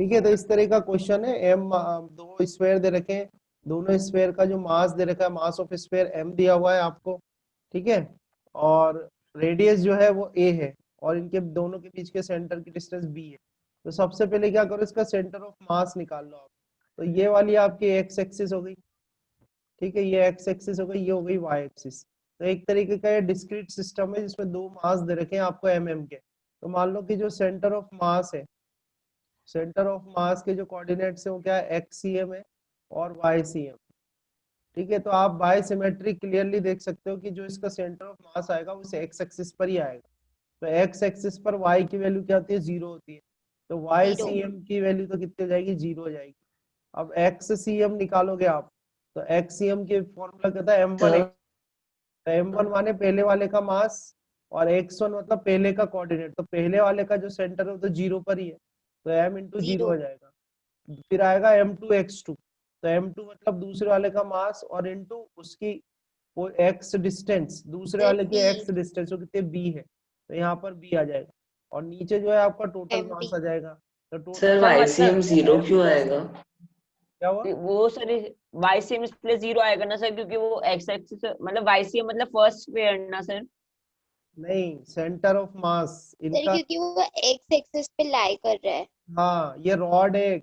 ठीक है, तो इस तरह का क्वेश्चन है। एम दो स्फेयर दे रखे हैं, दोनों स्फेयर का जो मास दे रखा है, मास ऑफ स्फेयर एम दिया हुआ है आपको। ठीक है, और रेडियस जो है वो ए है, और इनके दोनों के बीच के सेंटर की डिस्टेंस बी है। तो सबसे पहले क्या करो, इसका सेंटर ऑफ मास निकाल लो आप। तो ये वाली आपकी एक्स एक्सिस हो गई। ठीक है, ये एक्स एक्सिस हो गई, ये हो गई वाई एक्सिस। तो एक तरीके का ये डिस्क्रीट सिस्टम है जिसमें दो मास दे रखे हैं आपको एम के। तो मान लो कि जो सेंटर ऑफ मास है, सेंटर ऑफ मास के जो कोऑर्डिनेट्स है वो क्या है, एक्स सी एम है और वाई सी एम। ठीक है, तो आप बाय सिमेट्री क्लियरली देख सकते हो कि जो इसका सेंटर ऑफ मास आएगा वो एक्स एक्सिस पर ही आएगा। तो एक्स एक्सिस पर वाई की वैल्यू क्या होती है, जीरो होती है। तो वाई जीरो। सी एम की वैल्यू तो कितनी हो जाएगी, जीरो हो जाएगी। अब एक्स सी एम निकालोगे आप, तो एक्स सी एम के फॉर्मूला कहता है M one sir X. M one माने पहले वाले का मास, और एक्स वन मतलब पहले का कोऑर्डिनेट। तो पहले वाले का जो सेंटर है वो तो जीरो पर ही है, तो एम इंटू जीरो जीरो। हो जाएगा। फिर आएगा एम टू एक्स टू। तो एम टू मतलब दूसरे वाले का मास, और इंटू उसकी वो एक्स डिस्टेंस, दूसरे सर वाले की बी। एक्स डिस्टेंस वो कितने बी है, तो यहाँ पर बी आ जाएगा। और नीचे जो है आपका टोटल एम मास बी। आ जाएगा। तो total sir sir mass YCM मतलब जीरो क्यों आएगा? क्या हुआ, वो sir Y C M plus zero आएगा ना सर, क्योंकि वो एक्स एक्सिस मतलब वाई सी एम मतलब फर्स्ट स्क्वायर ना सर। नहीं, सेंटर ऑफ मास सर इनका। क्योंकि वो एक्स एक्सिस पे लाई कर रहा है। हाँ, ये रॉड है,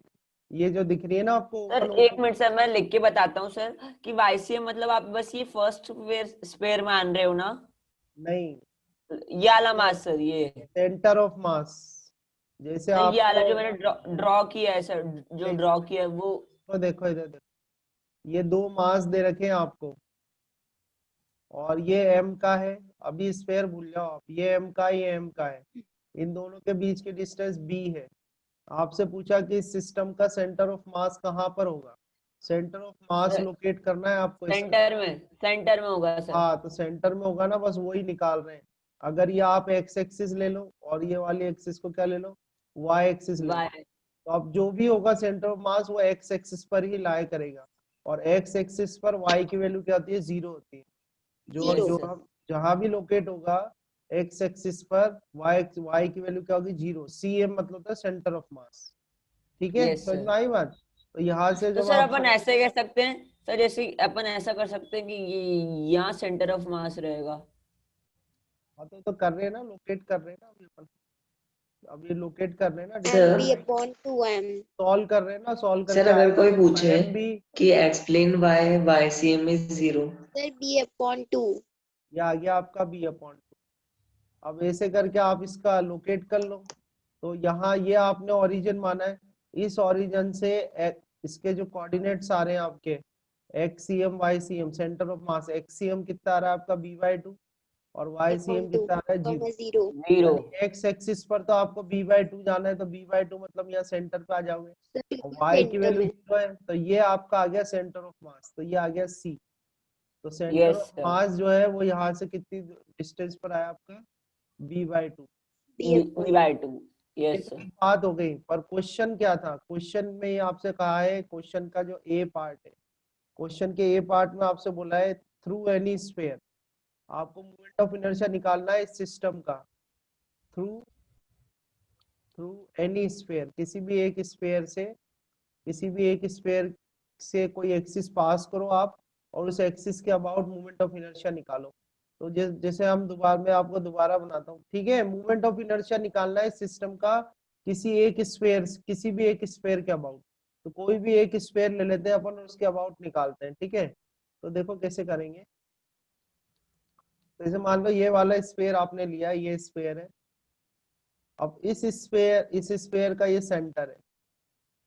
ये जो दिख रही है ना आपको सर ओवल एक ओवल। मिनट सर, मैं लिख के बताता हूँ सर कि वाई सी एम मतलब आप बस ये फर्स्ट स्क्वायर मान रहे हो ना, नहीं, ये आला मास सर, ये सेंटर ऑफ मास, जैसे सर ये आला आपको जो मैंने ड्रॉ किया है सर, जो देखो, ड्रॉ किया है वो। तो देखो इधर देखो, ये दो मास दे रखे हैं आपको, और ये एम का है। अभी स्फेयर भूल जाओ आप, ये एम का, ये एम का है। इन दोनों के बीच की डिस्टेंस बी है। आपसे पूछा कि इस सिस्टम का सेंटर ऑफ मास कहाँ पर होगा। Centre of mass sir locate करना है आपको इसका। सेंटर में होगा सर। हाँ, तो सेंटर में होगा ना, बस वही निकाल रहे हैं। अगर ये आप एक्स एक्सिस ले लो, और ये वाली एक्सिस को क्या ले लो, वाई एक्सिस ले लो। वाई। तो अब जो भी होगा सेंटर ऑफ मास वो एक्स एक्सिस पर ही लाई करेगा, और एक्स एक्सिस पर वाई की वैल्यू क्या होती है, जीरो होती है। जो जीरो। यस जो सर। हम जहां भी लोकेट होगा एक्स एक्सिस पर, वाई वाई की वैल्यू क्या होगी, जीरो। सी एम मतलब होता है सेंटर ऑफ मास। ठीक है, यस समझ सर। में आई बात। तो यहाँ से तो जब सर आपको, अपन ऐसे कह सकते हैं सर, जैसे अपन ऐसा कर सकते हैं कि ये यहाँ सेंटर ऑफ मास रहेगा। हाँ तो कर रहे हैं ना, लोकेट कर रहे हैं ना अभी अपन। अभी लोकेट कर रहे हैं ना, M sir B upon two M. Solve कर रहे हैं ना, सॉल्व सर करके अगर आएगा कोई देखो पूछे एम बी। कि explain why YCM is zero. Sir B upon two. ये आ गया आपका बी अपॉन टू। अब ऐसे करके आप इसका लोकेट कर लो। तो यहाँ ये आपने ओरिजिन माना है, इस ओरिजिन से इसके जो कोऑर्डिनेट्स आ रहे हैं आपके, X C M Y C M, centre of mass X C M कितना आ रहा है आपका बी बाई टू, और Y C upon M two कितना आ रहा है, जीरो। Comma zero. जीरो। यानी एक्स एक्सिस पर तो आपको बी बाई टू जाना है, तो बी बाई टू मतलब यहाँ सेंटर पे आ जाओगे। सर और बिल्कुल वाई की सेंटर वैल्यू में। जीरो है, तो ये आपका आ गया सेंटर ऑफ मास, तो ये आ गया सी। तो सेंटर यस ऑफ सर। मास जो है वो यहाँ से कितनी डिस्टेंस पर आया आपका, B by two. B upon by two. ये यस तो सर। एक बात हो गई, पर क्वेश्चन क्या था, क्वेश्चन में ये आपसे कहा है, क्वेश्चन का जो ए पार्ट है, क्वेश्चन के ए पार्ट में आपसे बोला है थ्रू एनी स्फीयर, आपको मोमेंट ऑफ इनर्शिया निकालना है इस सिस्टम का। थ्रू थ्रू एनी स्फीयर, किसी भी एक स्फीयर से, किसी भी एक स्फीयर से कोई एक्सिस पास करो आप, और उस एक्सिस के अबाउट मोमेंट ऑफ इनर्शिया निकालो। तो जैसे हम दोबारा, मैं आपको दोबारा बनाता हूँ। ठीक है, मोमेंट ऑफ इनर्शिया निकालना है सिस्टम का किसी एक स्फीयर, किसी भी एक स्फीयर के अबाउट। तो कोई भी एक स्फीयर ले लेते हैं अपन और उसके अबाउट निकालते हैं। ठीक है, तो देखो कैसे करेंगे। तो जैसे मान लो ये वाला स्फीयर आपने लिया, ये स्फीयर है। अब इस स्फीयर का ये सेंटर है।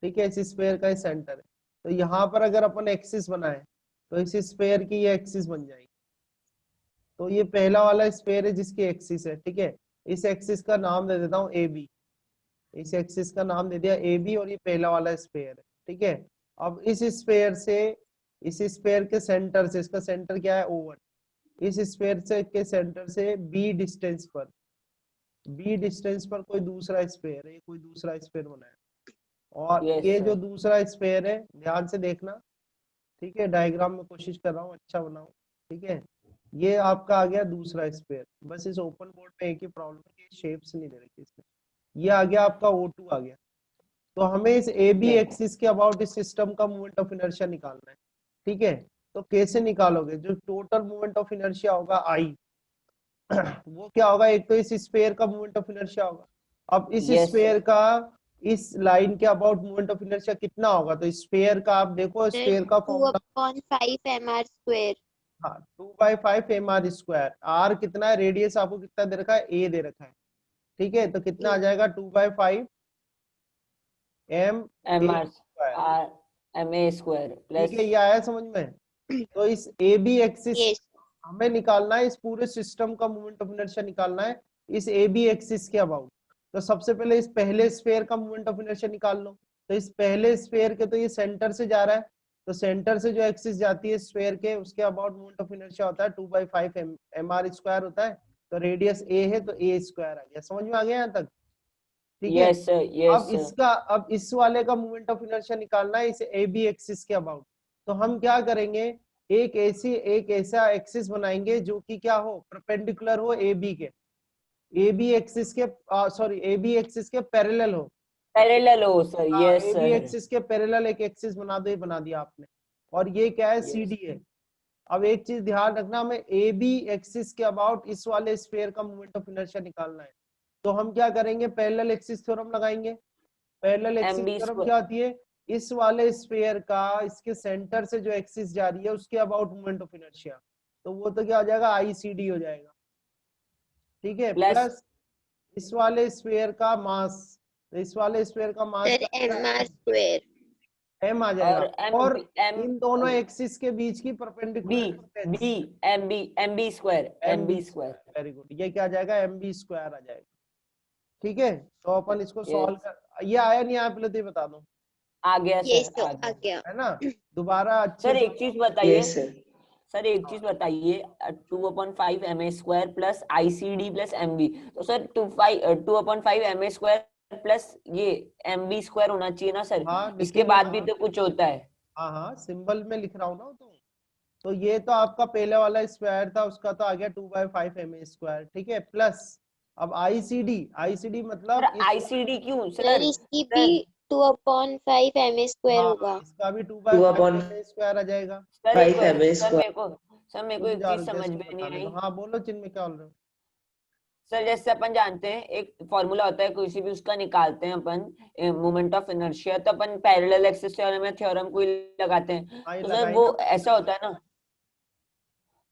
ठीक है, इस स्फीयर का ये सेंटर है। तो यहाँ पर अगर अपन एक्सिस बनाए, तो इस स्फीयर की ये एक्सिस बन जाएगी। तो ये पहला वाला स्फीयर है जिसकी एक्सिस है। ठीक है, इस एक्सिस का नाम दे देता हूँ ए बी। इस एक्सिस का नाम दे दिया ए बी, और ये पहला वाला स्फीयर है। ठीक है, अब इस स्फीयर से, इस स्फीयर के सेंटर से, इसका सेंटर क्या है, ओवन, इस स्फीयर से के सेंटर से बी डिस्टेंस पर, बी डिस्टेंस पर कोई दूसरा स्फीयर है, कोई दूसरा स्फीयर बनाया। और यस ये जो सर। दूसरा स्फीयर है, ध्यान से देखना। ठीक है, डायग्राम में कोशिश कर रहा हूँ अच्छा बनाऊं। ठीक है, ये आपका आ गया दूसरा स्फीयर। बस इस ओपन बोर्ड में एक ही प्रॉब्लम है कि शेप्स नहीं दे रखी इसमें। ये आ गया आपका O2 आ गया। तो हमें इस ए बी Yes. एक्सिस के अबाउट इस सिस्टम का मोमेंट ऑफ इनर्शिया निकालना है, ठीक है। तो कैसे निकालोगे? जो टोटल मोमेंट ऑफ इनर्शिया होगा आई, वो क्या होगा? एक तो इस स्फीयर का मोमेंट ऑफ इनर्शिया होगा। अब इस Yes, स्फीयर sir. का इस लाइन के अबाउट मोमेंट ऑफ इनर्शिया कितना होगा? तो स्फीयर का आप देखो, स्फीयर का फॉर्मूला 2/5 mr स्क्वायर। हाँ 2/5 mr स्क्वायर। आर कितना है? रेडियस आपको कितना दे रखा है? ए दे रखा है, ठीक है। तो कितना आ जाएगा? 2/5 m mr square, r ma square ठीक plus है। ये आया समझ में? तो इस ए बी एक्सिस यस हमें निकालना है, इस पूरे सिस्टम का मोमेंट ऑफ इनर्शिया निकालना है इस ए बी एक्सिस के अबाउट। तो सबसे पहले इस पहले स्फीयर का मोमेंट ऑफ इनर्शिया निकाल लो। तो इस पहले स्फीयर के, तो ये सेंटर से जा रहा है, तो सेंटर से जो एक्सिस जाती है स्फीयर के, उसके अबाउट मोमेंट ऑफ इनर्शिया होता है 2/5 mr स्क्वायर होता है। तो रेडियस ए है तो ए स्क्वायर आ गया। समझ में आ गया यहाँ तक? ठीक है। yes sir, yes अब sir. इसका, अब इस वाले का मोमेंट ऑफ इनर्शिया निकालना है इस ए बी एक्सिस के अबाउट। तो हम क्या करेंगे? एक ऐसा एक्सिस बनाएंगे जो कि क्या हो? परपेंडिकुलर हो ए बी के, ए बी एक्सिस के, सॉरी ए बी एक्सिस के पैरेलल हो। Parallel हो sir, yes A B sir. Axis के पैरेलल एक एक्सिस बना दो, ये बना दिया आपने। और ये क्या है? Yes. सी डी है। अब एक चीज ध्यान रखना, हमें ए बी एक्सिस के अबाउट इस वाले स्फीयर का मोमेंट ऑफ इनर्शिया निकालना है। तो हम क्या करेंगे? पैरेलल एक्सिस थ्योरम लगाएंगे। Parallel axis MB theorem square. क्या होती है? इस वाले स्फीयर का इसके सेंटर से जो एक्सिस जा रही है उसके अबाउट मोमेंट ऑफ इनर्शिया, तो वो तो क्या हो जाएगा? आईसीडी हो जाएगा, ठीक है। Plus प्लस इस वाले स्फीयर का मास, तो इस वाले स्फीयर का मास सर mr स्क्वायर। m आ और जाएगा। और M इन दोनों एक्सिस के बीच की B perpendicular B MB square, MB square. Very good. ये क्या आ जाएगा? mb स्क्वायर आ जाएगा, ठीक है। तो अपन इसको Yes. सॉल्व कर, ये आया नहीं आया पहले तो ये बता दो, आ गया यस सर, तो आ आ गया. गया। है ना? दोबारा अच्छे सर से एक चीज बताइए, Yes, sir. सर एक चीज बताइए, 2/5 ma square plus ICD plus MB, तो सर 2/5 ma स्क्वायर प्लस ये MB स्क्वायर होना चाहिए ना सर? हाँ, इसके लिखेंगे बाद ना। भी तो कुछ होता है. हाँ हाँ, सिंबल में लिख रहा हूँ ना। तो ये तो आपका पहले वाला स्क्वायर था, उसका तो आ गया 2/5 ma स्क्वायर, ठीक है। प्लस अब आईसीडी मतलब सर ICD क्यों सर सर? इसकी भी 2/5 mr स्क्वायर होगा। इसका भी 2/5 2/5 ma स्क्वायर आ जाएगा। सर एक ma सर square. मेरे को रुक एक जा चीज समझ जस्ट में नहीं बताने आई. दो। हाँ बोलो चिन्ह में क्या बोल रहे हो? सर जैसे अपन जानते हैं एक फॉर्मूला होता है किसी भी उसका, निकालते हैं अपन मोमेंट ऑफ इनर्शिया, तो अपन पैरेलल एक्सिस थ्योरम या थ्योरम को ही लगाते हैं. हाँ, ये तो सर लगाई वो ना। ऐसा होता है ना?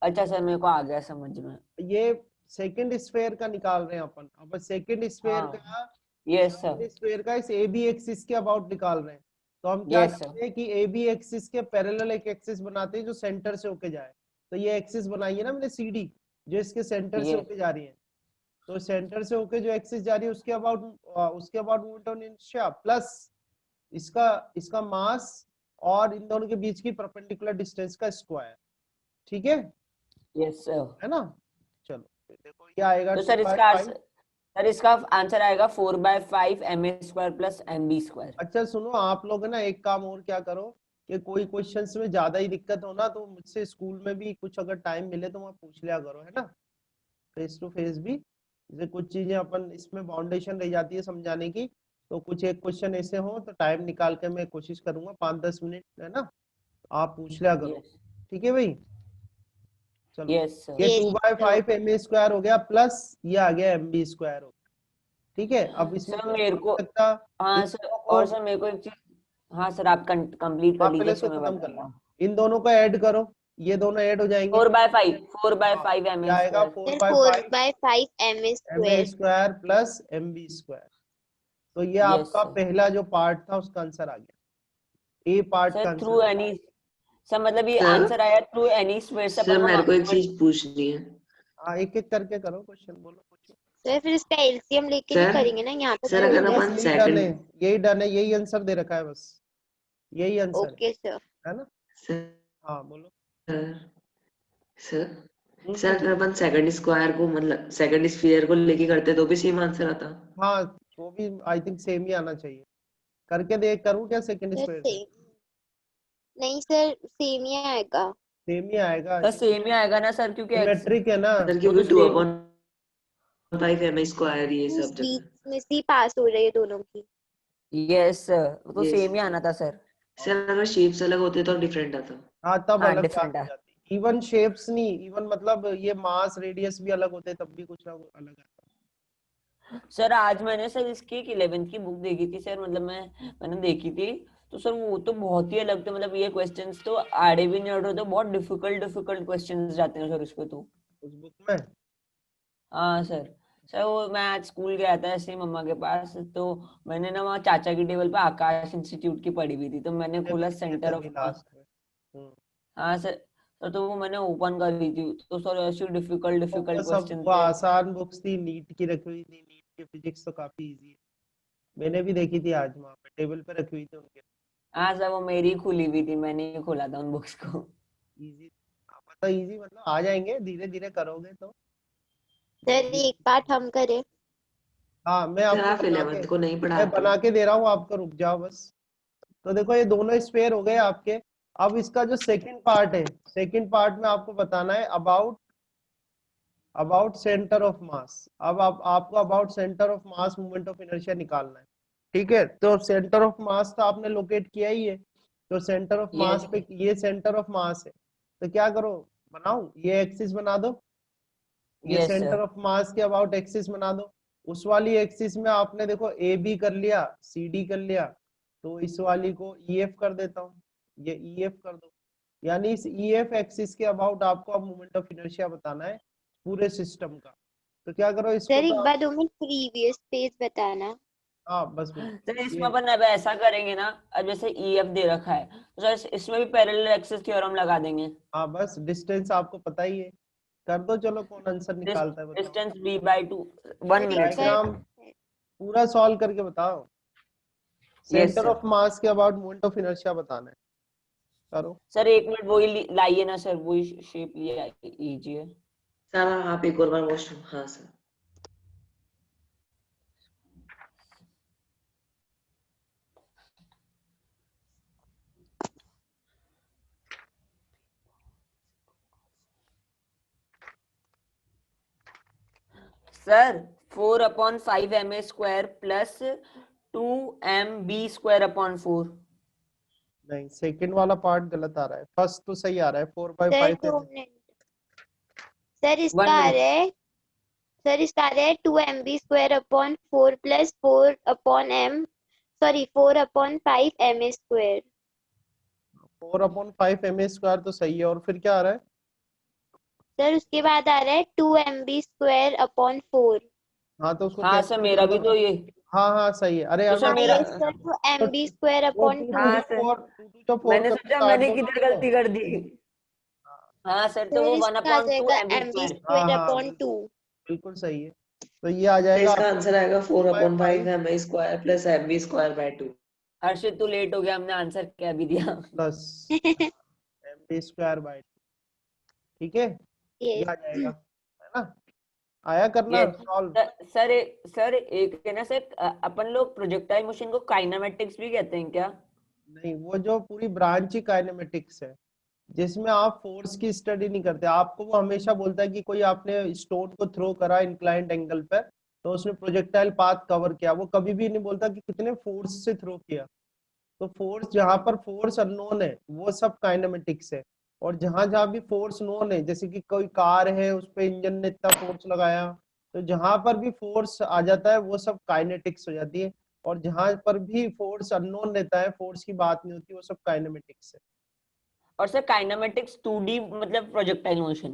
अच्छा सर मेरे को आ गया समझ में. ये सेकंड स्फीयर का निकाल रहे हैं अपन। अब सेकंड स्फीयर हाँ. का, यस सर. सेकंड स्फीयर का इस ए बी एक्सिस के अबाउट निकाल रहे हैं। तो हम क्या Yes, sir. करते हैं कि ए बी एक्सिस के पैरेलल एक एक्सिस बनाते हैं जो सेंटर से होके जाए। तो ये एक्सिस बनाई है ना मैंने सी डी, जो इसके सेंटर से Yes. होके जा रही है। तो सेंटर से होके जो एक्सिस जा रही है उसके about moment of inertia plus इसका मास और इन दोनों के बीच की परपेंडिकुलर डिस्टेंस का स्क्वायर, ठीक है, यस सर. है ना? चलो देखो ये आएगा तो सर 2/5। इसका आंसर आएगा 4/5 ma square plus MB square. अच्छा सुनो, आप लोग ना एक काम और क्या करो कि कोई क्वेश्चंस में ज्यादा ही दिक्कत हो ना तो मुझसे स्कूल में भी कुछ अगर टाइम मिले तो वहाँ पूछ लिया करो, है ना? फेस टू फेस भी, जैसे कुछ चीजें अपन इसमें बाउंडेशन रह जाती है समझाने की, तो कुछ एक क्वेश्चन ऐसे हो तो टाइम निकाल के मैं कोशिश करूंगा 5-10 मिनट, है ना? आप पूछ लिया करो, Yes. ठीक है भाई? चलो Yes, sir. ये Yes, 2/5 ma स्क्वायर हो गया प्लस ये आ गया mb स्क्वायर हो गया, ठीक है। अब इसमें सर कोई मेरे को, सकता हाँ इन सर, दोनों को, और सर मेरे को एक चीज, हाँ सर आप कंप्लीट कर आप लीजिए पहले इसको फिर मैं खत्म कर बताता लो। हूँ. इन दोनों को ऐड करो, ये दोनों ऐड हो जाएंगे। 4/5 क्या ma आएगा? Square. Sir 4/5 mr ma square. Square plus mb square. तो ये Yes, आपका sir. पहला जो पार्ट था उसका आंसर आ गया, ए पार्ट का sir through answer. Any, sir मतलब ये Sir? आंसर आया थ्रू एनी स्क्वायर से सर अपन मेरे को एक को. चीज पूछनी है. हाँ एक एक करके करो, क्वेश्चन बोलो कुछ। सर फिर इसका एलसीएम लेके नहीं सर? करेंगे ना यहाँ पे? सर तो अगर हो अपन गया। यही डन है, second- यही डन है, यही आंसर दे रखा है, बस यही आंसर ओके सर। है ना? सर हाँ बोलो। सर सर अगर अपन सेकंड स्क्वायर को मतलब सेकंड स्फीयर को लेके करते तो भी सेम आंसर आता. हाँ वो भी आई थिंक सेम ही आना चाहिए। करके देख, करूँ क्या सेकंड सर स्क्वायर? सेम नहीं सर, सेम ही आएगा। सेम ही आएगा, सर सेम ही आएगा ना सर, क्योंकि सिमेट्रिक है ना। सर क्योंकि तो same- 2/5 ma स्क्वायर ये सब बीच में से पास हो रही है दोनों की। यस सर, तो Yes. सेम ही आना था सर। सर अगर शेप्स अलग होते तो डिफरेंट आता। हाँ तब हाँ अलग बात डिफरेंट हो है। जाती। इवन शेप्स नहीं, इवन मतलब ये मास रेडियस भी अलग होते तब भी कुछ ना कुछ अलग आता। सर आज मैंने सर इसकी 11th की बुक देखी थी सर, मतलब मैंने देखी थी, तो सर वो तो बहुत ही अलग थे, मतलब ये क्वेश्चंस तो आड़े भी नहीं अड़ रहे थे, बहुत डिफिकल्ट क्वेश्चंस जाते हैं सर इसमें तो। उस बुक में हाँ सर। सर वो मैं आज स्कूल गया था ऐसे ही मम्मा के पास, तो मैंने ना वहाँ चाचा की टेबल पे आकाश इंस्टीट्यूट की पढ़ी हुई थी, तो मैंने मैंने खोला भी किए थे सेंटर ऑफ अभी मास। लास्ट में। हाँ सर। तो वो मैंने ओपन कर दी थी, तो सर ऐसी डिफिकल्ट तो वो सब क्वेश्चन वो थे। आसान बुक्स थी, नीट की रखी हुई थी। नीट की फिजिक्स तो काफी इजी है। मैंने भी देखी थी आज, वहाँ पे टेबल पे रखी हुई थी उनके। हाँ सर, वो मेरी खुली हुई थी, मैंने ही खोला था उन बुक्स को। इजी मतलब इजी मतलब आ जाएंगे, धीरे धीरे करोगे तो सर easy। एक पार्ट हम करें। हाँ मैं सर आपको आप बना के 11th को नहीं मैं पढ़ाते? बना के दे रहा हूँ आपको, रुक जाओ बस। तो देखो ये दोनों स्क्वायर हो गए आपके। अब इसका जो सेकंड पार्ट है, सेकंड पार्ट में आपको बताना है अबाउट सेंटर ऑफ मास। अब आपको about centre of mass moment of inertia निकालना है। ठीक है, तो सेंटर ऑफ मास तो आपने लोकेट किया ही है। तो सेंटर ऑफ यस मास पे ये सेंटर ऑफ मास है। तो क्या करो, बनाओ ये एक्सिस बना दो। ये yes centre sir. Of mass के अबाउट एक्सिस बना दो। उस वाली एक्सिस में आपने देखो ए बी कर लिया, सी डी कर लिया। तो इस वाली को ई एफ कर देता हूँ, ये ई एफ कर दो। यानी इस ई एफ एक्सिस के अबाउट आपको अब मोमेंट ऑफ इनर्शिया बताना है पूरे सिस्टम का। तो क्या करो इसको सर तो एक बार 2 मिनट प्रीवियस पेज बताना। हाँ बस बिल्कुल सर इसमें ये। अपन अब ऐसा करेंगे ना, अब जैसे ई एफ दे रखा है, तो सर इसमें भी पैरेलल एक्सिस थ्योरम लगा देंगे। हाँ बस डिस्टेंस आपको पता ही है। कर दो, चलो कौन आंसर निकालता है बताओ। Distance b/2। 1 मिनट सर एक सर। बार डायग्राम पूरा सॉल्व करके बताओ। Yes centre sir. Of mass के अबाउट मोमेंट ऑफ इनर्शिया बताना है, करो। सर 1 मिनट, वही लाइए ना सर, वही शेप लिए लीजिए। सर आप एक और बार वॉशरूम। हाँ sir. Sir 4/5 ma² plus 2mb² / 4। नहीं, सेकंड वाला पार्ट गलत आ रहा है, फर्स्ट तो सही आ रहा है, 4/5 सर है। 2 मिनट। सर 1 इसका आ मिनट। रहा है, सर इसका आ रहा है 2mb² / 4 plus 4/m, sorry 4/5 ma²। 4/5 ma² तो सही है, और फिर क्या आ रहा है? सर उसके बाद आ रहा है 2mb² / 4। हाँ तो उसको हाँ सर कैंसिल मेरा कर भी दो। तो ये। हाँ हाँ सही है। अरे तो यार सर मैं हाँ मेरा, ये सर तो तो वो mb² / टू 2। टू हाँ जो सर फोर टू टू जो फोर मैंने करके सोचा काट मैंने दोगे किधर तो गलती कर दी। हाँ सर, तो सर वो वन इसका आ अपॉन टू जाएगा एम बी स्क्वायर हाँ हाँ mb²/2। बिल्कुल सही है। तो ये आ तो जाएगा इसका आपका आंसर आएगा 4/5 4/5 ma² प्लस mb² / 2। हर्षित तू लेट हो गया, हमने आंसर क्या भी दिया। Plus mb² / 2। ठीक है, ये यस आ जाएगा, है ना? आया ये करना सॉल्व। सर एक है ना सर, अपन लोग प्रोजेक्टाइल मोशन को काइनेमेटिक्स भी कहते हैं क्या? नहीं, वो जो पूरी ब्रांच ही काइनेमेटिक्स है, जिसमें आप फोर्स की स्टडी नहीं करते। आपको वो हमेशा बोलता है कि कोई आपने स्टोन को थ्रो करा इंक्लाइंड एंगल पर, तो उसने प्रोजेक्टाइल पाथ कवर किया। वो कभी भी नहीं बोलता कि कितने फोर्स से थ्रो किया। तो फोर्स, जहां पर फोर्स अननोन है वो सब काइनेमेटिक्स है। और जहां जहां भी फोर्स नोन है, जैसे कि कोई कार है उस पे इंजन ने इतना फोर्स लगाया, तो जहां पर भी फोर्स आ जाता है वो सब काइनेटिक्स हो जाती है। और जहां पर भी फोर्स अननोन रहता है, फोर्स की बात नहीं होती, वो सब काइनेमेटिक्स है। और सर काइनेमेटिक्स 2D मतलब projectile motion.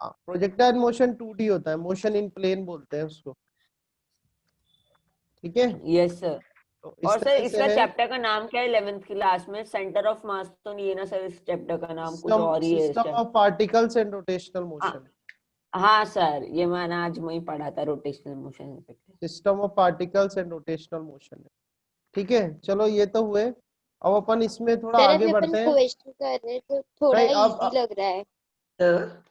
Projectile motion 2D होता है, मोशन इन प्लेन बोलते हैं उसको। ठीक है, यस सर। तो इस और सर तरह से इसका है। चैप्टर का नाम क्या है 11th क्लास में? सेंटर ऑफ मास तो नहीं है ना सर, इस चैप्टर का नाम कुछ सिस्टम और ही है इस system of particles and rotational motion. हाँ सर, ये मैंने आज वही पढ़ा था, rotational motion. System of particles and rotational motion है। ठीक है, चलो ये तो हुए। अब अपन इसमें थोड़ा सर आगे अभी अपन बढ़ते हैं। क्वेश्चन कर रहे हैं तो थोड़ा नहीं, इजी लग रहा है। सर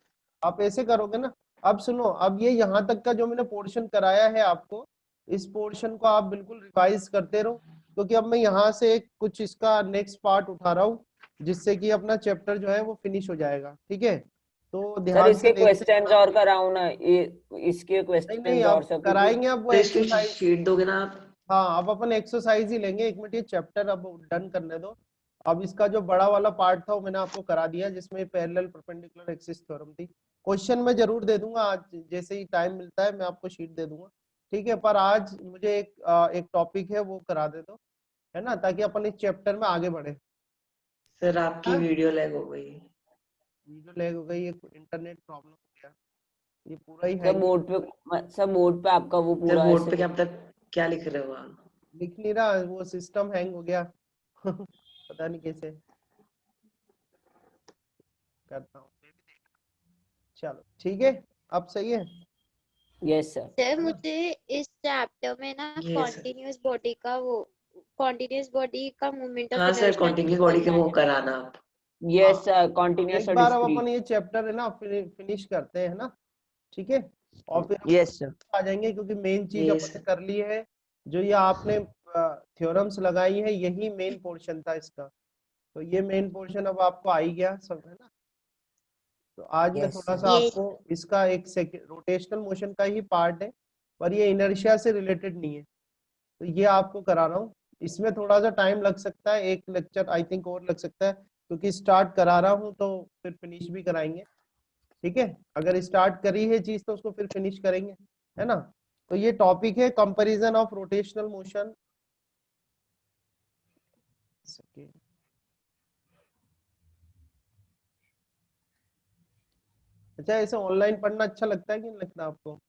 आप ऐसे करोगे ना। अब सुनो, अब ये यहाँ तक का जो मैंने पोर्शन कराया है आपको, इस पोर्शन को आप बिल्कुल रिवाइज करते रहो, क्योंकि अब मैं यहाँ से कुछ इसका नेक्स्ट पार्ट उठा रहा हूँ, जिससे कि अपना चैप्टर जो है वो फिनिश हो जाएगा। ठीक है, तो सर ध्यान से इसके देखते क्वेश्चंस रहना। और कराऊं ना ये, इसके नहीं नहीं, क्वेश्चंस और अब सब, क्योंकि कराएंगे, अब वो तो इसकी एक्सरसाइज। शीट दोगे ना आप? हाँ अब अपन एक्सरसाइज ही लेंगे, 1 मिनट ये चैप्टर अब डन करने दो। अब इसका जो बड़ा वाला पार्ट था वो मैंने आपको करा दिया, जिसमें पैरेलल परपेंडिकुलर एक्सिस थ्योरम थी। क्वेश्चन मैं जरूर दे दूंगा आज, जैसे ही टाइम मिलता है मैं आपको शीट दे दूंगा, ठीक है। पर आज मुझे एक टॉपिक है वो करा दे दो, है ना, ताकि अपन इस चैप्टर में आगे बढ़े। सर आपकी हाँ? वीडियो लैग हो गई। वीडियो लैग हो गई, ये इंटरनेट प्रॉब्लम हो गया, ये पूरा ही सर हैंग बोर्ड पे आपका वो सर पूरा बोर्ड ऐसे पे क्या मतलब क्या लिख रहे हो आप? दिख नहीं रहा, वो सिस्टम हैंग हो गया पता नहीं कैसे करता हूँ। चलो ठीक है, अब सही है। Yes sir. सर है ना? मुझे इस चैप्टर में ना ये सर कॉन्टिन्यूअस बॉडी का वो कॉन्टिन्यूअस बॉडी का मूवमेंट ऑफ हाँ सर इनर्शिया कॉन्टिन्यू बॉडी के निकलना वो है। कराना आप। यस हाँ सर, कॉन्टिन्यूअस एक और बार अब डिस्क्रीट। अपन ये चैप्टर है ना फिनिश करते हैं ना, ठीक है। और फिर हम यस सर। आ जाएंगे, क्योंकि मेन चीज ये अपन ने सर कर ली है। जो ये आपने थ्योरम्स लगाई है, यही मेन पोर्शन था इसका। तो ये मेन पोर्शन अब आपको आ ही गया सब, है ना। तो आज मैं यस थोड़ा सर। सा ये आपको इसका एक रोटेशनल मोशन का ही पार्ट है, पर ये इनर्शिया से रिलेटेड नहीं है, तो ये आपको करा रहा हूँ। इसमें थोड़ा सा टाइम लग सकता है, एक लेक्चर आई थिंक और लग सकता है, क्योंकि स्टार्ट करा रहा हूँ तो फिर फिनिश भी कराएंगे, ठीक है। अगर स्टार्ट करी है चीज तो उसको फिर फिनिश करेंगे, है ना। तो ये टॉपिक है कंपैरिजन ऑफ रोटेशनल मोशन। अच्छा, ऐसे ऑनलाइन पढ़ना अच्छा लगता है कि नहीं लगता आपको?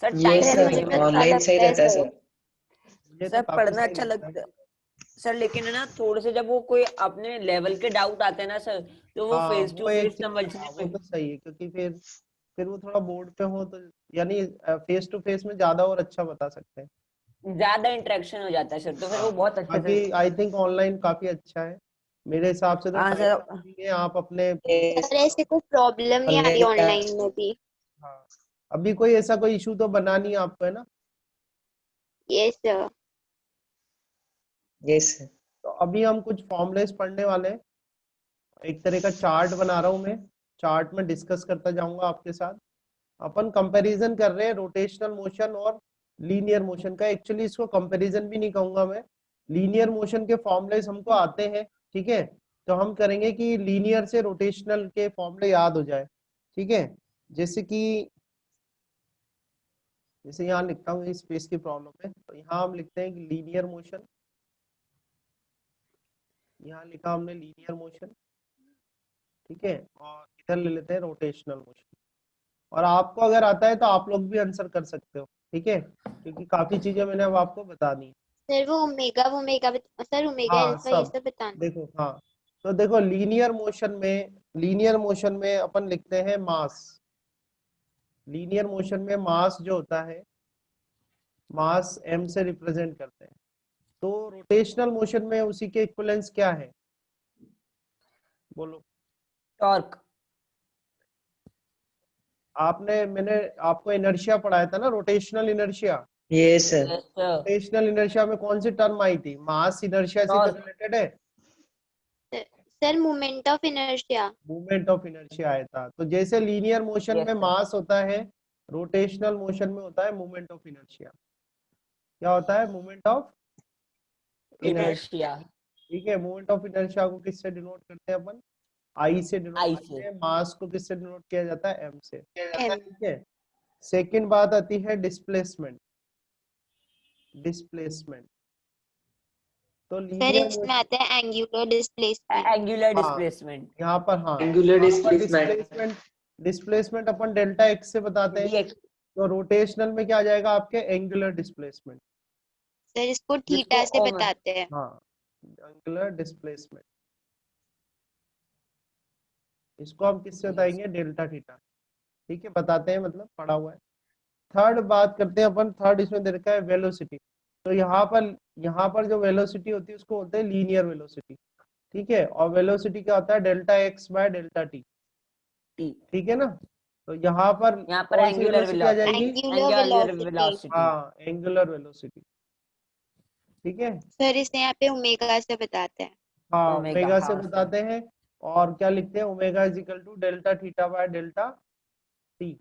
सर ये टाइम सर भी मुझे सर भी मिल अच्छा ऑनलाइन जाता सही लगता है रहता है सर। सर। मुझे तो सर काफी पढ़ना सही अच्छा लगता है। लगता सर, लेकिन है ना थोड़े से जब वो कोई अपने लेवल के डाउट आते हैं ना सर, तो वो हाँ फेस टू वो एक फेस चीज, समझने हाँ वो में तो सही है, क्योंकि फिर वो थोड़ा बोर्ड पे हो तो, यानी फेस टू फेस में ज्यादा और अच्छा बता सकते हैं। ज्यादा इंटरेक्शन हो जाता है सर, तो फिर हाँ वो बहुत अच्छे से। बाकी आई थिंक ऑनलाइन काफी अच्छा है, मेरे हिसाब से तो हाँ टाइम सर। भी है, आप अपने सर ऐसे कोई प्रॉब्लम नहीं आ रही ऑनलाइन में भी। हाँ अभी कोई ऐसा कोई इशू तो बना नहीं है आपको, है ना। Yes sir. Yes sir. तो अभी हम कुछ फॉर्मूलेस पढ़ने वाले हैं, एक तरह का चार्ट बना रहा हूँ मैं, चार्ट में डिस्कस करता जाऊंगा आपके साथ। अपन कंपैरिजन कर रहे हैं रोटेशनल मोशन और लीनियर मोशन का। एक्चुअली इसको कंपैरिजन भी नहीं कहूंगा मैं, लीनियर मोशन के फॉर्मूलेस हमको आते हैं, ठीक है। तो हम करेंगे कि लीनियर से रोटेशनल के फॉर्मूले याद हो जाए, ठीक है। जैसे कि जैसे यहाँ लिखता हूँ, इस स्पेस की प्रॉब्लम है, तो यहाँ हम लिखते हैं कि लीनियर मोशन, यहाँ लिखा हमने लीनियर मोशन, ठीक है। और इधर ले लेते हैं रोटेशनल मोशन। और आपको अगर आता है तो आप लोग भी आंसर कर सकते हो, ठीक है, क्योंकि काफी चीजें मैंने अब आपको बता दी। सर वो ओमेगा सर ओमेगा हाँ अल्फा ये सब सब बताना। देखो, हाँ तो देखो लीनियर मोशन में अपन लिखते हैं मास। लीनियर मोशन में मास जो होता है, मास m से रिप्रेजेंट करते हैं। तो रोटेशनल मोशन में उसी के इक्विवेलेंस क्या है, बोलो। टॉर्क। मैंने आपको इनर्शिया पढ़ाया था ना, रोटेशनल इनर्शिया। ये sir yes sir. Rotational inertia में कौन सी टर्म आई थी, मास इनर्शिया से टॉर्क। रिलेटेड है। Sir movement of inertia. Movement of inertia आया था। तो जैसे लीनियर मोशन यस में सर। मास होता है, रोटेशनल मोशन में होता है मूवमेंट ऑफ इनर्शिया। क्या होता है, मूवमेंट ऑफ इनर्शिया, इनर्शिया। ठीक है। मूवमेंट ऑफ इनर्शिया को किससे डिनोट करते हैं अपन, आई से डिनोट आई करते से। हैं। मास को किससे डिनोट किया जाता है, एम से, एम। ठीक है। सेकंड बात आती है डिस्प्लेसमेंट। डिस्प्लेसमेंट तो सर लीनियर इसमें मोशन, आता है एंगुलर डिस्प्लेसमेंट। एंगुलर हाँ डिस्प्लेसमेंट। यहाँ पर, हाँ एंगुलर यहाँ पर डिस्प्लेसमेंट। डिस्प्लेसमेंट अपन डेल्टा एक्स से बताते हैं। dx, तो रोटेशनल में क्या आ जाएगा आपके, एंगुलर डिस्प्लेसमेंट। सर इसको जिसको थीटा से ओम। बताते हैं। हाँ एंगुलर डिस्प्लेसमेंट, इसको हम किससे यस। बताएंगे, डेल्टा थीटा, ठीक है। बताते हैं, मतलब पढ़ा हुआ है। थर्ड बात करते हैं अपन, थर्ड इसमें दे रखा है वेलोसिटी। तो यहाँ पर जो वेलोसिटी होती है उसको बोलते हैं लीनियर वेलोसिटी, ठीक है। और वेलोसिटी क्या होता है, delta x bye delta T, T. ठीक है ना। तो यहाँ पर यहाँ पर कौन सी एंगुलर वेलोसिटी आ जाएगी, एंगुलर एंगुलर वेलोसिटी। वेलोसिटी। हाँ एंगुलर वेलोसिटी, ठीक है। सर इसे यहाँ पे ओमेगा से बताते हैं। हाँ ओमेगा, ओमेगा से हाँ सर। बताते हैं। और क्या लिखते हैं, omega is equal to delta theta by delta T,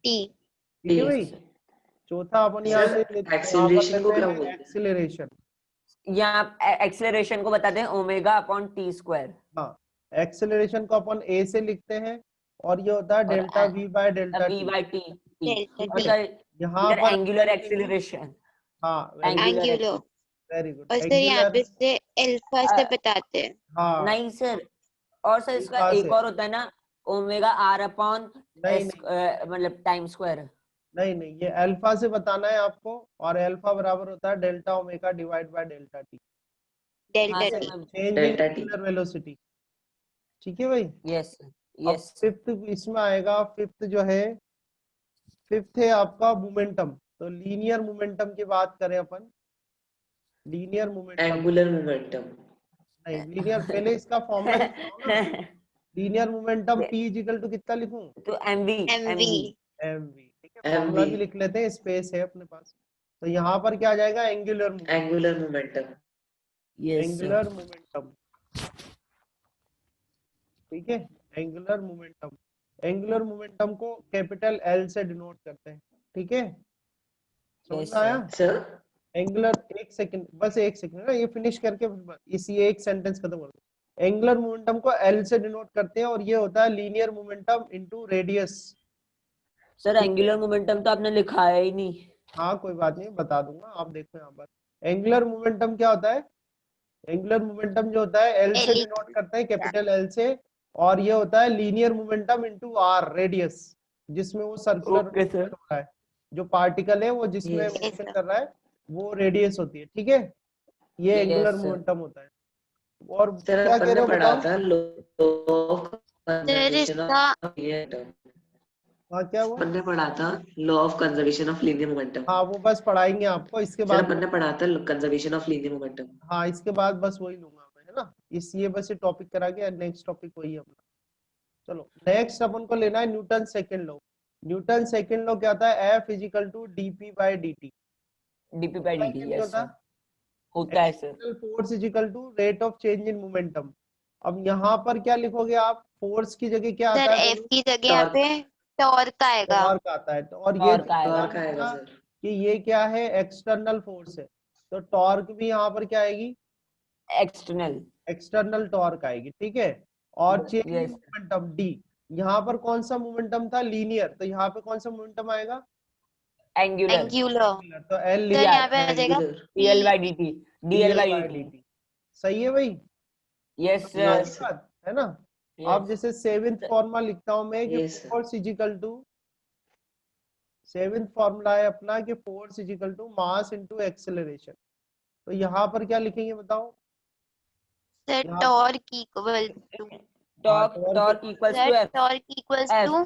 T. ठीक है ठीक भाई। सर। चौथा अपन यहाँ सर, से acceleration को क्या बोलते हैं? एक्सिलरेशन। यहाँ एक्सेलरेशन को बताते हैं ओमेगा अपॉन टी स्क्वायर। हाँ, एक्सिलरेशन को अपन ए से लिखते हैं और ये होता है delta we by delta v T. by t। Delta और टी। सर यहाँ इधर पर एंगुलर एक्सेलरेशन, हाँ एंगुलर। वेरी गुड और सर यहाँ पे से अल्फा से बताते हैं। हाँ नहीं सर, और सर इसका अल्फा एक से। और होता है ना, ओमेगा आर अपॉन नहीं मतलब टाइम स्क्वायर। नहीं, ये अल्फा से बताना है आपको, और अल्फा बराबर होता है delta omega divide by delta T, delta sir, T. Change in delta T. Angular velocity. ठीक है भाई। यस अब यस। फिफ्थ इसमें आएगा, फिफ्थ जो है, फिफ्थ है आपका मोमेंटम। तो लीनियर मोमेंटम की बात करें अपन, लीनियर मोमेंटम Angular momentum। नहीं, लीनियर पहले इसका फॉर्मूला लिखता हूँ ना। Linear momentum P equal to कितना लिखूं? तो एमवी एमवी। mv। ठीक है, फॉर्मूला भी लिख लेते हैं, स्पेस है अपने पास। तो यहाँ पर क्या आ जाएगा? Angular momentum. Angular momentum। Yes angular momentum, ठीक है, एंगुलर मोमेंटम। एंगुलर मोमेंटम को कैपिटल L से डिनोट करते हैं। ठीक है, समझ में आया? सर, एंगुलर, एक सेकंड, बस एक सेकंड ना, ये फिनिश करके इसी एक सेंटेंस खत्म कर दो। एंगुलर मोमेंटम को L से डिनोट करते हैं और ये होता है linear momentum into radius. Sir, angular momentum तो आपने लिखा है ही नहीं। हाँ कोई बात नहीं, बता दूंगा, आप देखो यहाँ पर। एंगुलर मोमेंटम क्या होता है? एंगुलर मोमेंटम जो होता है L से डिनोट करते हैं, कैपिटल L से, और ये होता है linear momentum into R, radius, जिसमें वो सर्कुलर ओके सर। हो रहा है। जो पार्टिकल है वो जिसमें Yes. मोशन कर रहा है वो रेडियस होती है। ठीक है, ये एंगुलर मोमेंटम होता है। और सर, क्या अपन कह ने रहे हो पढ़ा बताओ? था law of conservation इसका of linear momentum। हाँ क्या हुआ? अपन ने पढ़ा था law of conservation of linear momentum। हाँ वो बस पढ़ाएंगे आपको, इसके सर, बाद अपन ने पढ़ा था conservation of linear momentum। हाँ इसके बाद बस वही लूंगा मैं, है ना। ये बस ये टॉपिक करा के नेक्स्ट टॉपिक वही है अपना। चलो नेक्स्ट अपन को लेना है Newton second law. Newton second law क्या होता है? F is equal to dp by dt। DP by होता है डीटी, कि नहीं यस होता? सर, होता है sir. External force is equal to rate of change in momentum. अब यहाँ पर क्या लिखोगे आप? फोर्स की जगह क्या सर आता है? एफ की जगह यहाँ पे टॉर्क आएगा। टॉर्क आता है। और ये टॉर्क आएगा। टॉर्क आएगा सर। कि ये क्या है? एक्सटर्नल फोर्स है, तो टॉर्क भी यहाँ पर क्या आएगी? एक्सटर्नल। एक्सटर्नल टॉर्क आएगी। ठीक है, और change in yes. Momentum D. यहाँ पर कौन सा मोमेंटम था? लीनियर, तो यहाँ पे कौन सा मोमेंटम आएगा? एंगुलर। एंगुलर। तो एल सर यहाँ पे आ जाएगा Angular। DL by DT. DL by D DT. T. सही है भाई, यस सही सर। Yes, sir। बात है ना। अब यस जैसे सेवेंथ फॉर्मूला लिखता हूं मैं कि Yes, sir। Force is equal to, seventh formula है अपना कि force is equal to mass into acceleration. तो यहाँ पर क्या लिखेंगे बताओ? सर यहाँ torque equal to, torque torque equals to sir F. Torque equals to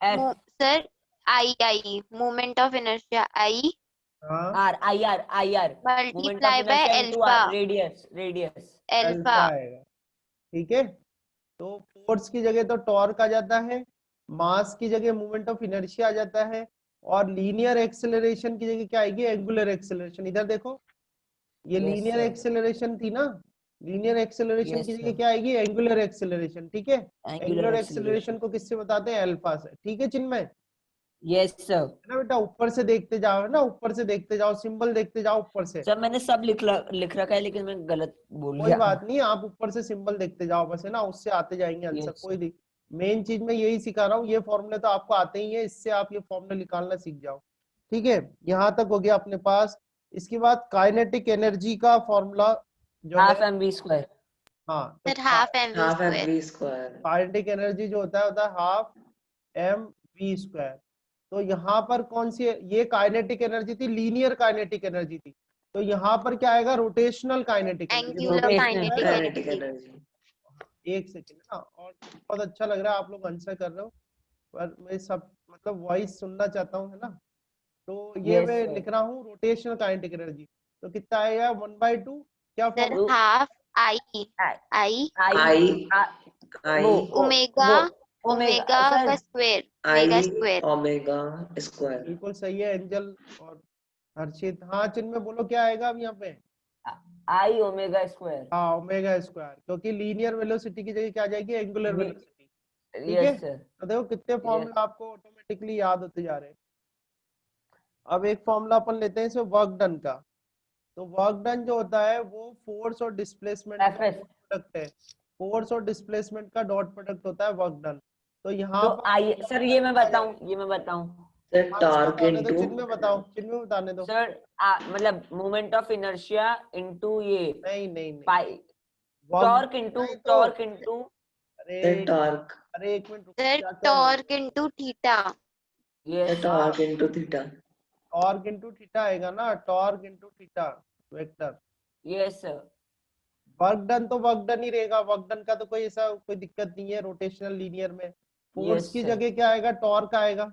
F sir I moment of inertia I हाँ R I R I R moment of multiply by inertia into alpha. R, radius radius. Alpha. Alpha आएगा। ठीक है, तो force की जगह तो torque आ जाता है, मास की जगह मोमेंट ऑफ इनर्शिया आ जाता है, और लीनियर एक्सेलरेशन की जगह क्या आएगी? Angular acceleration. इधर देखो, ये Yes, लीनियर sir. एक्सेलरेशन थी ना, लीनियर एक्सेलरेशन Yes, की जगह sir. क्या आएगी? Angular acceleration. ठीक है, Angular एंगुलर acceleration. एक्सेलरेशन को किससे बताते हैं? अल्फा से। ठीक है चिन्मय, यस सर। है ना बेटा? ऊपर से देखते जाओ, है ना, ऊपर से देखते जाओ, सिंबल देखते जाओ ऊपर से। सर मैंने सब लिख रखा है, लेकिन मैं गलत बोल कोई गया। बात नहीं, आप ऊपर से सिंबल देखते जाओ बस, है ना, उससे आते जाएंगे आंसर। Yes, कोई sir. नहीं, मेन चीज मैं यही सिखा रहा हूँ, ये फॉर्मूले तो आपको आते ही है, इससे आप ये फॉर्मूले निकालना सीख जाओ। ठीक है, यहाँ तक हो गया अपने पास। इसके बाद काइनेटिक एनर्जी का फॉर्मूला जो है, हाफ एम वी स्क्वायर। हाँ, तो sir half M V half square. M V square. Kinetic energy जो होता है हाफ एम वी स्क्वायर। तो यहाँ पर कौन सी है? ये काइनेटिक एनर्जी थी, लीनियर काइनेटिक एनर्जी थी। तो यहाँ पर क्या आएगा? Rotational kinetic energy. Angular Rotational kinetic kinetic energy. Energy. एक सेकेंड ना, और बहुत अच्छा लग रहा है आप लोग आंसर कर रहे हो, पर मैं सब मतलब वॉइस सुनना चाहता हूँ, है ना। तो ये Yes, मैं sir. लिख रहा हूँ रोटेशनल काइनेटिक एनर्जी। तो कितना आएगा? 1/2। क्या सर फॉर्मूला? हाफ आई आई आई आई वो ओमेगा वो ओमेगा सर का स्क्वायर आई ओमेगा स्क्वायर। Omega square. बिल्कुल सही है एंजल और हर्षित। हाँ चिन्ह में बोलो क्या आएगा अब यहाँ पे? आई ओमेगा स्क्वायर। हाँ ओमेगा स्क्वायर, क्योंकि लीनियर वेलोसिटी की जगह क्या आ जाएगी? Angular velocity. ठीक है, यस सर। तो देखो कितने फॉर्मूला आपको ऑटोमेटिकली याद होते जा रहे हैं। अब एक फॉर्मूला अपन लेते हैं इसमें वर्क डन का। तो वर्क डन जो होता है वो फोर्स और डिस्प्लेसमेंट का FS। डॉट प्रोडक्ट है। फोर्स और डिस्प्लेसमेंट का डॉट प्रोडक्ट होता है वर्क डन। तो यहाँ तो पर आइए सर, ये मैं बताऊं, ये मैं बताऊं सर हाँ, इसमें टॉर्क बताने दो, इनटू चिन्ह में बताओ, चिन्ह में बताने दो। सर। मतलब मोमेंट ऑफ इनर्शिया इनटू ये नहीं नहीं नहीं, पाई, वर्क टॉर्क इनटू नहीं तो, टॉर्क इनटू अरे सर टॉर्क, अरे एक मिनट रुको, सर क्या क्या बोल torque into theta. Yes sir torque into theta. Torque into theta आएगा ना, torque into theta vector. Yes sir. Work done तो वर्क डन ही रहेगा, वर्क डन का तो कोई ऐसा कोई दिक्कत नहीं है रोटेशनल लीनियर में। फोर्स यस की सर। जगह क्या आएगा, टॉर्क आएगा।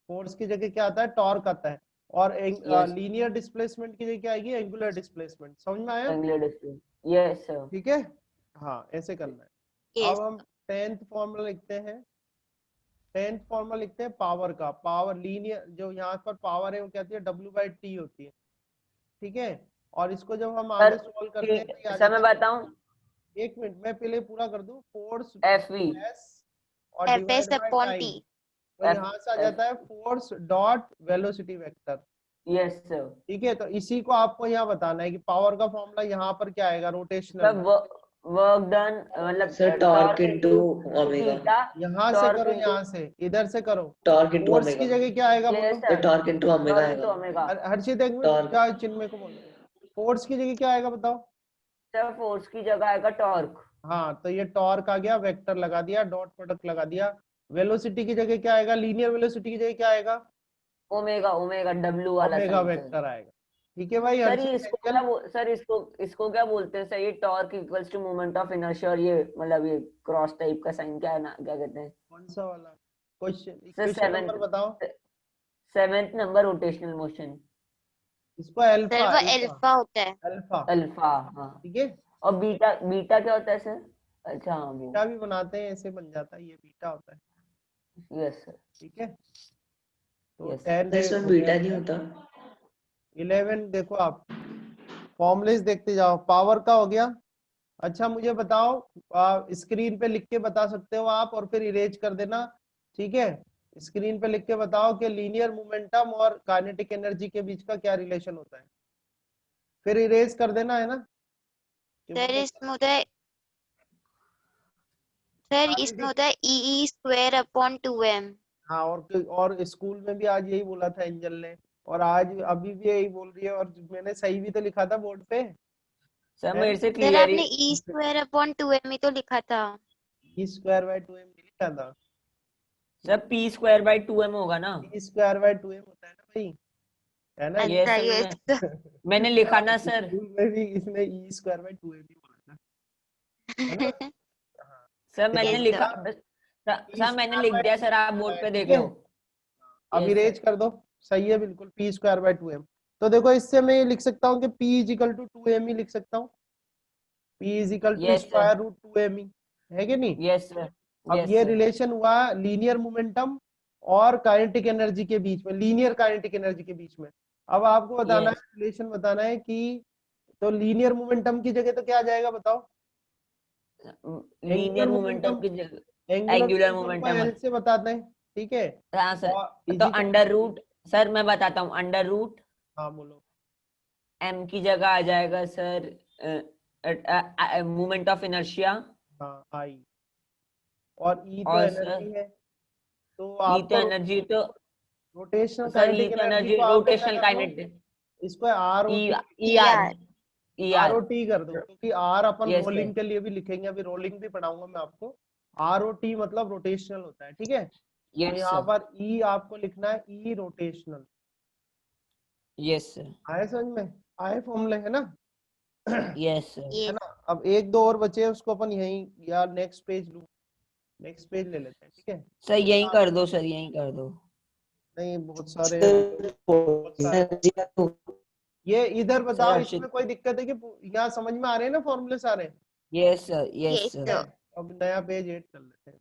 फोर्स की जगह क्या आता है, टॉर्क आता है। और यस लीनियर डिस्प्लेसमेंट की जगह क्या आएगी, एंगुलर डिस्प्लेसमेंट। समझ में आया? Angular displacement. Yes sir. ठीक है, हाँ ऐसे करना है। यस। अब हम टेंथ फॉर्मूला लिखते हैं। टेंथ फॉर्मूला लिखते हैं पावर का। पावर लीनियर जो यहाँ पर पावर है वो क्या होती है, W/T होती है। ठीक है, और इसको जब हम सर आगे सॉल्व करते हैं तो ये आ सर मैं जाता बताऊं, है, एक मिनट मैं पहले पूरा कर दूं। फोर्स FV एस और F S divide by upon time. T. तो एफ यहाँ से आ एफ जाता है force dot velocity vector. Yes sir. ठीक है, तो इसी को आपको यहाँ बताना है कि पावर का फॉर्मूला यहाँ पर क्या आएगा, रोटेशनल सर में। वर्क डन मतलब sir torque torque into into omega. Theta, यहाँ से टॉर्क करो, इनटू। यहाँ से इधर से करो। Torque into force omega. की जगह क्या आएगा यस बोलो। Sir sir. Torque into omega torque into आएगा। ओमेगा। हर्षित एक मिनट, टॉर्क क्या चिन्ह को बोलो। फोर्स की जगह क्या आएगा बताओ। सर फोर्स की जगह आएगा टॉर्क। हाँ, तो ये टॉर्क आ गया, वेक्टर लगा दिया, डॉट प्रोडक्ट लगा दिया। वेलोसिटी की जगह क्या आएगा, लीनियर वेलोसिटी की जगह क्या आएगा, ओमेगा, ओमेगा W वाला ओमेगा साइन सर। वेक्टर आएगा। ठीक है भाई सर ये हर्षित इसको एंगल। क्या सर इसको क्या बोलते हैं सर, ये torque equals to moment of inertia, और ये मतलब ये क्रॉस टाइप का साइन क्या है ना, क्या कहते हैं कौन सा वाला क्वेश्चन, सर? इक्वेशन नंबर बताओ। Seventh number rotational motion. इसको अल्फा, सर वो अल्फा, अल्फा होता है। अल्फा। अल्फा। हाँ। ठीक है, और बीटा, बीटा क्या होता है सर? अच्छा हाँ वो। बीटा भी बनाते हैं, ऐसे बन जाता है, ये बीटा होता है। Yes sir. ठीक है, तो यस सर। 10 सर इसमें हो गया। बीटा नहीं होता। 11 देखो आप फॉर्मुलेस देखते जाओ। पावर का हो गया। अच्छा मुझे बताओ, स्क्रीन पे लिख के बता सकते हो आप और फिर इरेज कर देना। ठीक है, स्क्रीन पे लिख के बताओ कि लीनियर मोमेंटम और काइनेटिक एनर्जी के बीच का क्या रिलेशन होता है, फिर इरेज कर देना है ना कि सर मुझे इसमें होता है, सर इसमें काइनेटिक। होता है ई स्क्वायर अपॉन 2m। हाँ, और स्कूल में भी आज यही बोला था एंजल ने, और आज अभी भी यही बोल रही है, और मैंने सही भी तो लिखा था बोर्ड पे सर है। मेरे से सर क्लियर ही। आपने ई स्क्वायर अपॉन 2m ही तो लिखा था। E²/2m लिखा था। सर P²/2m होगा ना? E²/2m होता है ना भाई, है ना ये। यस अच्छा सर, ये मैंने लिखा ना सर। स्कूल में भी इसने E²/2m ही बोला था, है ना। हाँ, सर मैंने यस ध्यान लिखा सर। रखना, सर मैंने लिख दिया सर, आप बोर्ड E²/2m पे ठीक देख है। लो। अब यस इरेज सर। कर दो, सही है बिल्कुल, P²/2m। तो देखो इससे मैं ये लिख सकता हूँ कि P=2m ही लिख सकता हूँ। Yes sir. P=√2m ही है कि नहीं। Yes sir. अब यस ये सर। रिलेशन हुआ लीनियर मोमेंटम और काइनेटिक एनर्जी के बीच में, लीनियर काइनेटिक एनर्जी के बीच में। अब आपको बताना है, यस। रिलेशन बताना है कि तो लीनियर मोमेंटम की जगह तो क्या आ जाएगा बताओ, एंगुलर लीनियर मोमेंटम मोमेंटम। की जगह एंगुलर एंगुलर मोमेंटम को मोमेंटम। एल से बताते हैं। ठीक है, हाँ सर। और तो is equal under two, root, sir मैं बताता हूँ, अंडर रूट हाँ बोलो, m की जगह आ जाएगा सर मोमेंट ऑफ इनर्शिया। हाँ आई, और ई तो और एनर्जी सर है। तो ई तो आपको एनर्जी, तो रोटेशनल सर ई काइनेटिक तो एनर्जी एनर्जी को आप कैसा रोटेशनल कर दो, काइनेटिक। इसको R O E T, E E R R. E R R O T कर दो, क्योंकि आर अपन यस सर। रोलिंग के लिए भी लिखेंगे, अभी रोलिंग भी पढ़ाऊंगा मैं आपको। आर ओ टी मतलब रोटेशनल होता है। ठीक है, तो यस यहाँ सर। पर ई आपको लिखना है ई रोटेशनल। Yes sir. आए समझ में, आए फॉर्मूले है ना। Yes sir. है ये ना। अब एक दो और बचे हैं, उसको अपन यहीं या नेक्स्ट पेज लूँ, नेक्स्ट पेज ले लेते हैं। ठीक है, सर यही कर दो, सर यही कर दो। नहीं बहुत सारे हैं, अभी तो सर बहुत सारे। ये इधर सर बताओ, इसमें हर्षित। कोई दिक्कत है कि यहाँ समझ में आ रहे हैं ना फॉर्मूले सारे। Yes sir. यस ये सर। तो है, अब नया पेज ऐड कर लेते हैं।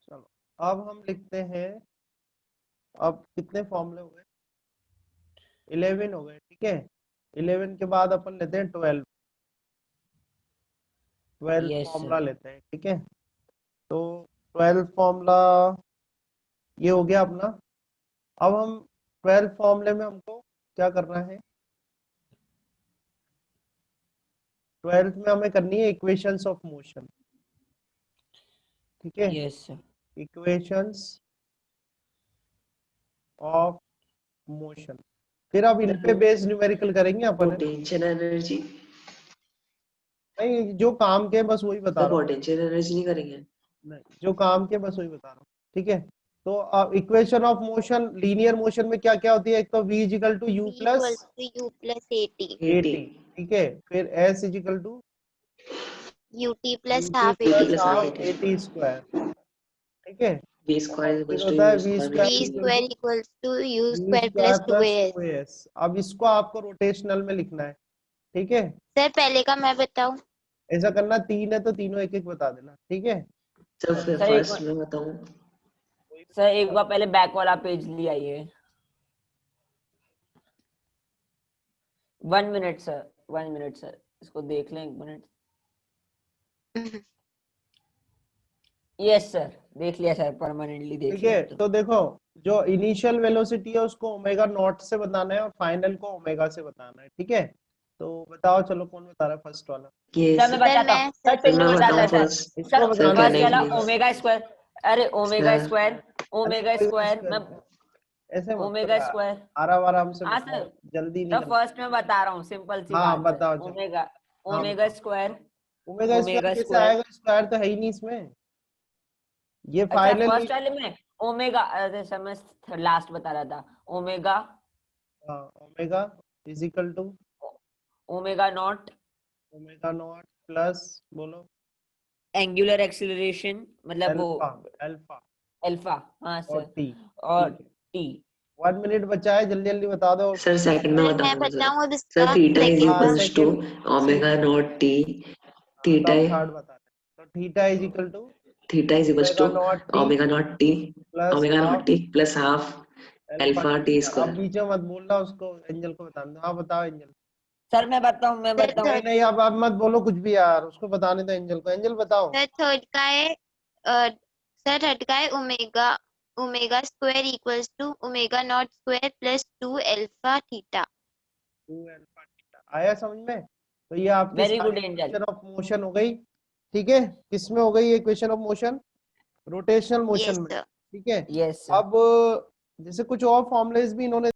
चलो, अब हम लिखते हैं, अब कितने फॉर्मूले हो गए, 11 हो गए। ठीक है, 11 के बाद अपन लेते हैं 12 Yes, फॉर्मूला sir. लेते हैं, ठीक है। तो 12 फॉर्मूला ये हो गया अपना। अब हम 12 फॉर्मूले में हमको क्या करना है, 12th में हमें करनी है इक्वेशंस ऑफ मोशन, ठीक है। Yes, sir. Equations of motion, फिर अब इन पे बेस्ड न्यूमेरिकल करेंगे अपन, है ना? पोटेंशियल एनर्जी, नहीं, जो काम के बस वही बता सर रहा हूँ, पोटेंशियल एनर्जी नहीं करेंगे? नहीं जो काम के बस वही बता रहा हूँ, ठीक है। तो अब equation of motion, linear motion में क्या क्या होती है, एक तो v is equal to u V plus equals to U plus AT. at, ठीक है। फिर s is equal to UT plus ut half plus plus AT half half square. at square, ठीक है। v और square फिर equals to होता है u v square square V is equal square to equals to U v square square plus plus 2AS. 2as। अब इसको आपको rotational में लिखना है, ठीक है। सर पहले का मैं बताऊं? ऐसा करना, 3 है तो तीनों एक एक बता देना, ठीक है। सर फिर सर एक फर्स्ट में बताऊं? सर एक बार पहले बैक वाला पेज ले आइए। 1 मिनट सर, 1 मिनट सर, इसको देख लें 1 मिनट। यस सर, देख लिया सर, परमानेंटली देख ठीक लिया है। अब तो देखो, जो इनिशियल वेलोसिटी है उसको ओमेगा नॉट से बताना है और फाइनल को ओमेगा से बताना है, ठीक है। तो बताओ, चलो कौन बता रहा है फर्स्ट वाला? ये सर मैं बताता हूँ, सर सर इसको मैं बताता बताऊं है सर। फर्स्ट? इसको सर बताना सर फर्स्ट कहना वाला प्लीज ओमेगा स्क्वायर, अरे omega sir. Square, omega square square मैं ऐसे मत ओमेगा करो यार, स्क्वायर। आराम आराम से हाँ बताओ, सर, जल्दी नहीं तो करना। फर्स्ट में बता रहा हूँ, सिंपल सी हाँ बात है। बताओ, चलो। ओमेगा, हाँ ओमेगा बताओ। स्क्वायर, ओमेगा स्क्वायर ओमेगा कैसे स्क्वायर। आएगा, स्क्वायर तो है ही नहीं इसमें, ये अच्छा फाइनली। फर्स्ट वाले में ओमेगा, अरे सर मैं लास्ट बता रहा था। ओमेगा, हाँ, omega is equal to omega naught omega naught plus, बोलो, एंगुलर एक्सीलरेशन, मतलब वो अल्फा, अल्फा अल्फा, हाँ और सर, टी, और ठीक है। टी। 1 मिनट बचा है, जल्दी जल्दी बता दो। सर सेकंड में सर बता मैं देना सर। बताऊं अब सर इसका थीटा इज सेकंड हाँ का? Equals to second, omega naught t, तो थीटा अब थर्ड बता दे। तो theta is equal to theta is equals to omega naught t omega naught t, plus omega naught half t plus half alpha alpha t t square. अब square. बीच में मत बोलना, उसको एंजल को बताना। हाँ बताओ एंजल। सर मैं बताऊं, मैं सर बताऊं। नहीं नहीं, अब मत बोलो कुछ भी यार, उसको बताने दो एंजल को। एंजल बताओ। सर थर्ड का है सर थर्ड का है omega, omega square equals to omega naught square plus 2 alpha theta. 2 alpha theta आया समझ में? तो ये आपकी very sorry good angel. Equation of motion हो गई, ठीक है। किसमें हो गई ये equation of motion? Rotational motion yes में, सर। ठीक है। यस अब जैसे कुछ और फॉर्मुलेस भी इन्होंने